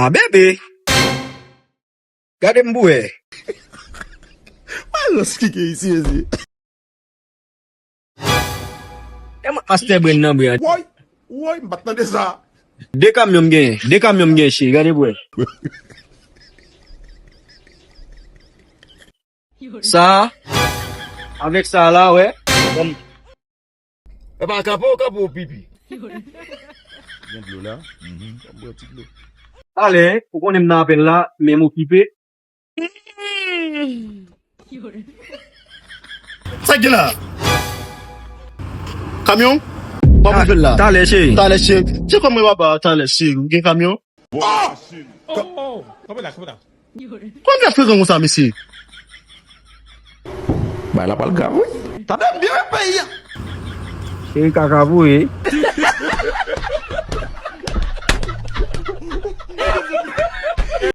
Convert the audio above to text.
Ah, bébé. Gade mboué. Malo skike isi ezi. Master Bren nan bwe. Woy, mbatan de sa. De kamyon gen shi, gade bwe. Ça, avec ça là, ouais. Bon. E pa kapo pipi. Gen blou la. Mbo ti blou. Allez, pour qu'on aime dans peine là, même occupé. Sa gen la. Kamyon? Ba mwen vel la. T'allez, chérie. Tale che. Che kon mwen waba tale che. Gen kamyon? Kapo la. Kon gen fwe kon sa misi? Ba la pal gav. Tade mbiye pe ya. Chérie, kakabou, eh.